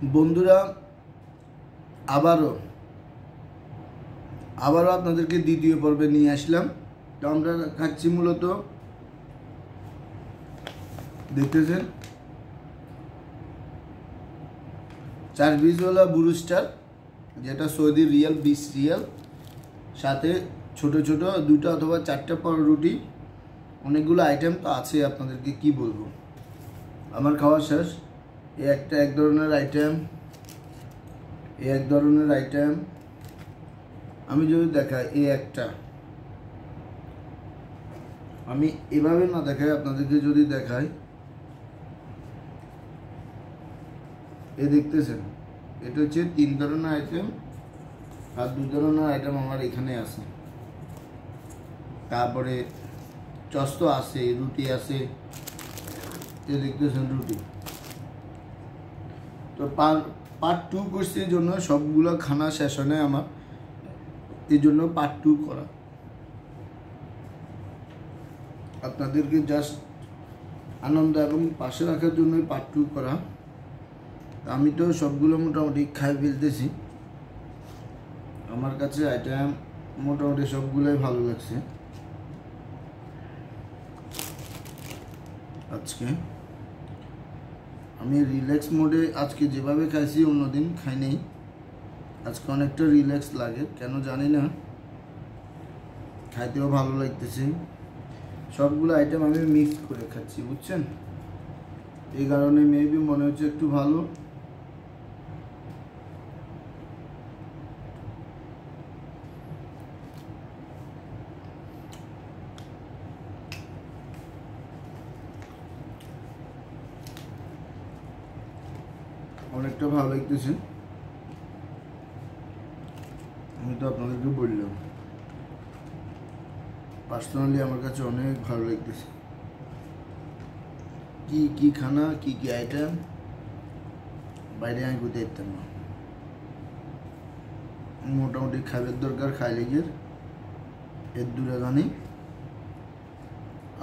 বন্ধুরা, আবারও আপনাদেরকে দ্বিতীয় পর্বে নিয়ে আসলাম। তো আমরা খাচ্ছি মূলত, দেখতেছেন, 4 পিসওয়ালা ব্রুস্টার, যেটা সৌদি রিয়াল 20 রিয়াল, সাথে ছোট ছোট 2টা অথবা 4টা পাউরুটি, অনেকগুলো আইটেম তো আছে। আপনাদেরকে কি বলবো, আমার খাওয়া শেষ। এক ধরনের আইটেম, এক ধরনের আইটেম আমি যদি দেখাই, একটা আমি এভাবে না দেখাই, আপনাদেরকে যদি দেখাই, দেখতেছেন, এটা হচ্ছে 3 ধরনের আইটেম, আর 2 ধরনের আইটেম আমার এখানে আছে। তারপরে চস তো আছে, রুটি আছে, দেখতেছেন রুটি। তো পার্ট 2 করছি, এই জন্য সবগুলো খানা শেষ হয় না আমার, এই জন্য পার্ট 2 করা। আপনাদেরকে জাস্ট আনন্দ এবং পাশে রাখার জন্যই পার্ট 2 করা। আমি তো সবগুলো মোটামুটি খাই ফেলতেছি। আমার কাছে আইটেম মোটামুটি সবগুলোই ভালো লাগছে। আজকে আমি রিল্যাক্স মোডে, আজকে যেভাবে খাইছি অন্যদিন খাই নেই, আজকে অনেকটা রিল্যাক্স লাগে, কেন জানি না, খাইতেও ভালো লাগতেছে। সবগুলো আইটেম আমি মিক্স করে খাচ্ছি, বুঝছেন, এই কারণে মেবি মনে হচ্ছে একটু ভালো। অনেকটা ভালো লাগতেছে, আমি তো আপনাদেরকে বললাম, পার্সোনালি আমার কাছে অনেক ভালো লাগতেছে। কি খানা, কি আইটেম বাইরে আমি কোথায় যেতাম না। মোটামুটি খাইবার দরকার, খাই লেগের এর 2টা জানি,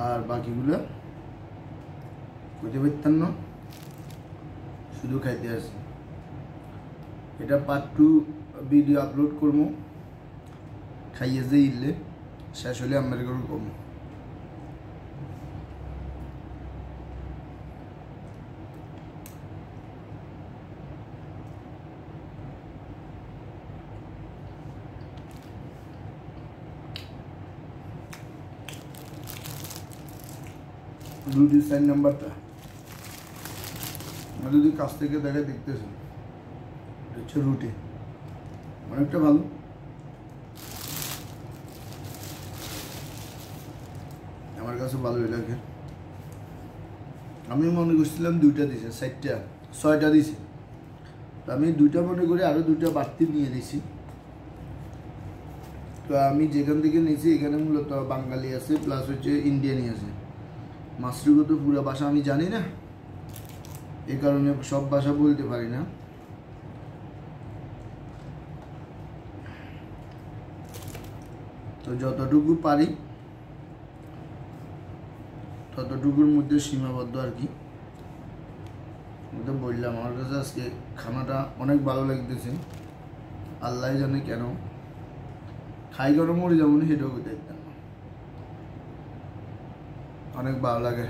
আর বাকিগুলো কোথায় পারতাম না, শুধু খাইতে আসি। এটা পার্ট 2 ভিডিও আপলোড করবো, খাইয়ে যে ইলে শেষ হলে আমার ঘরে কমো। রুটির 4 নাম্বারটা যদি কাছ থেকে দেখে, দেখতেছেন, হচ্ছে রুটি, অনেকটা ভালো। আমার কাছে ভালোই লাগে। আমি মনে করছিলাম 2টা দিছে, 6টা দিছে, তো আমি 2টা মনে করি, আরো 2টা বাড়তি নিয়ে দিছি। তো আমি যেখান থেকে নিয়েছি, এখানে মূলত বাঙালি আছে, প্লাস হচ্ছে ইন্ডিয়ানই আছে। মাসরুগো তো পুরো ভাষা আমি জানি না, এই কারণে সব ভাষা বলতে পারি না। তো যতটুকু পারি ততটুকুর মধ্যে সীমাবদ্ধ আর কি। আমি তো বললাম, আমার কাছে আজকে খানাটা অনেক ভালো লাগতেছে, আল্লাহ জানে কেন। খাই গরম মরে যেমন সেটাও দেখতাম, অনেক ভালো লাগে।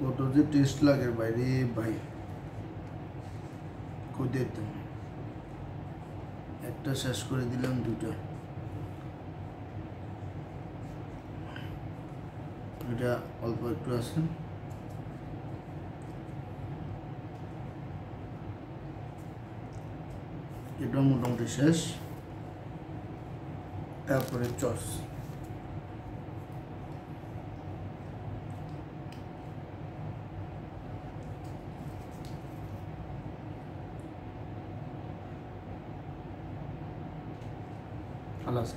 কত যে টেস্ট লাগে বাইরে ভাই। দিতাম, একটা শেষ করে দিলাম, দুটো, এটা অল্প একটু আছে, এটা মোটামুটি শেষ। তারপরে চস, খালাস।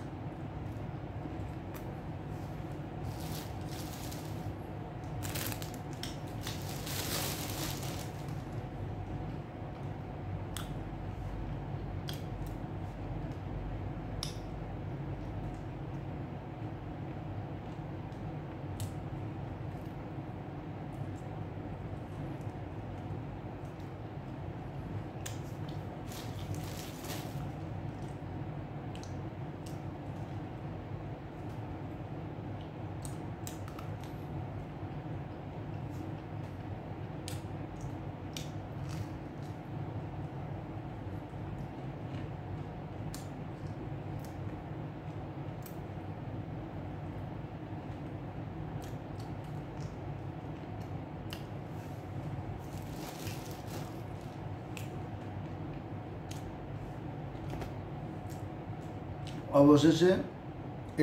অবশেষে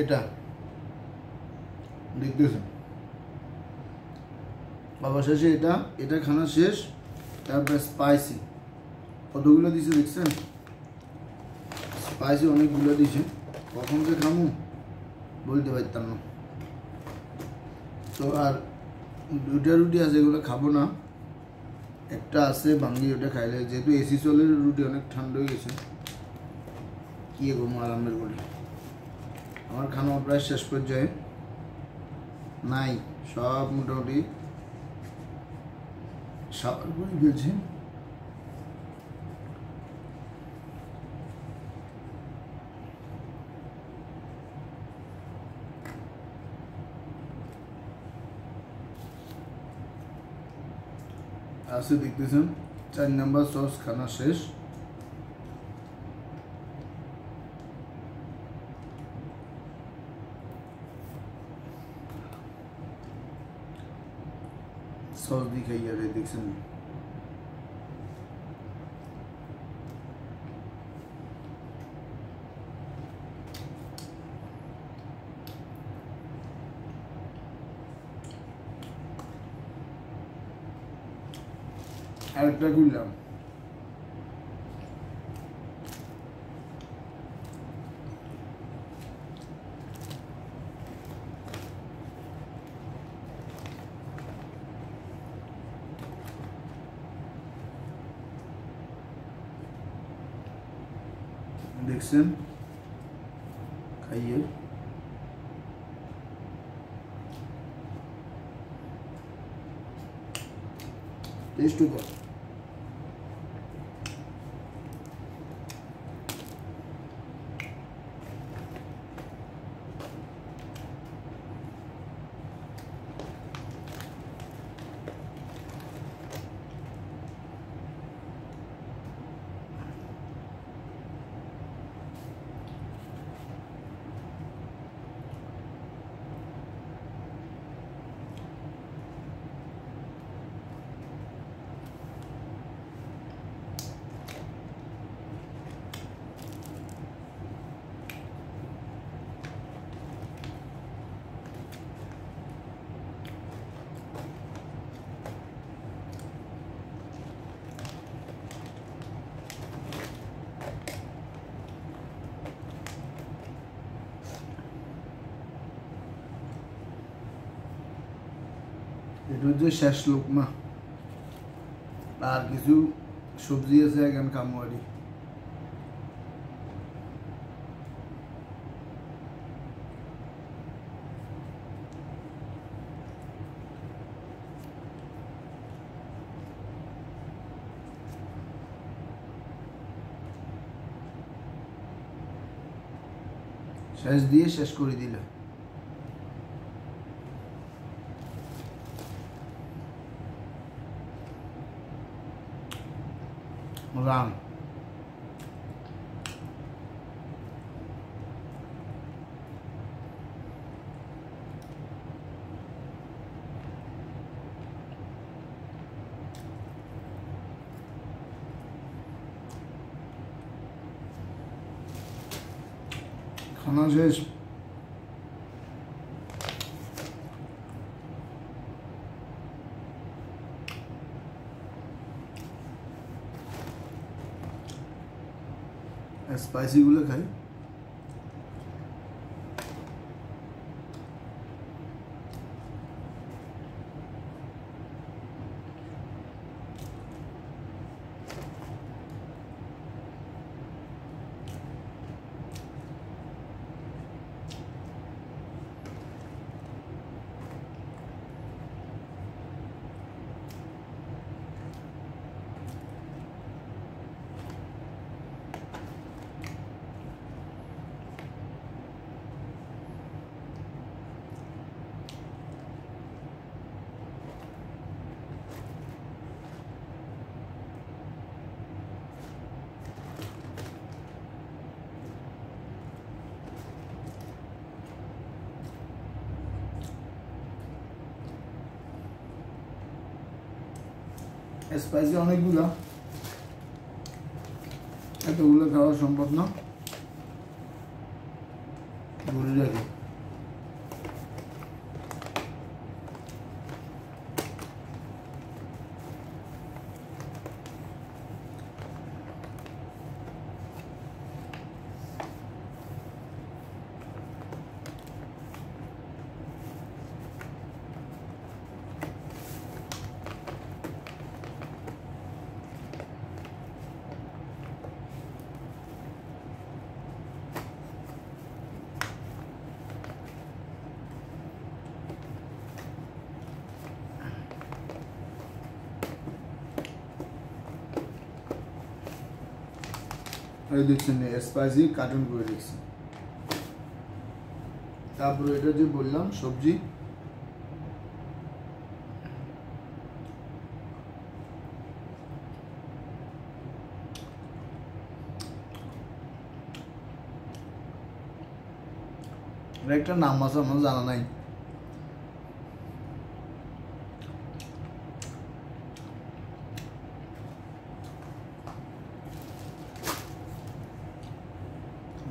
এটা দেখতেছেন, অবশেষে এটা খানা শেষ। তারপরে স্পাইসি কতগুলো দিছে দেখছেন, স্পাইসি অনেকগুলো দিছে, কখন যে খামু বলতে পারতাম না। তো আর দুইটা রুটি আছে, এগুলো খাবো না, একটা আছে ভাঙ্গি, ওটা খাইলে, যেহেতু এসি চলে রুটি অনেক ঠান্ডা হয়ে গেছে, কি ঘুমো আরামের করে। আমার খানা প্রায় শেষ পর্যায়ে, নাই সব মোটামুটি সাবার করে ফেলছি। আছে দেখতেছেন 4 নম্বর সস খানা শেষ। সস দিখাই আরে দেখছেন, আরেকটা করলাম, দেখছেন খাইয়ে টেস্ট কর। এটা হচ্ছে শেষ লোকমা, আর কিছু সবজি আছে এখন কামুয়ারি। শেষ দিয়ে শেষ করে দিলে রান। খানা শেষ। স্পাইসিগুলো খাই। স্পাইসি অনেকগুলো, এতগুলো খাওয়া সম্ভব না, বলে রাখি। এই দেখছেন স্পাইসি কার্টুন করে দেখছি। তারপরে এটা যে বললাম সবজি, একটা নাম আছে আমার জানা নাই।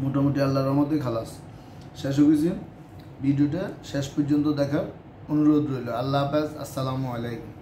মোটামুটি আল্লাহর রহমতে খালাস শেষ হয়ে গেছে। ভিডিওটা শেষ পর্যন্ত দেখার অনুরোধ রইল। আল্লাহ হাফেজ, আসসালামু আলাইকুম।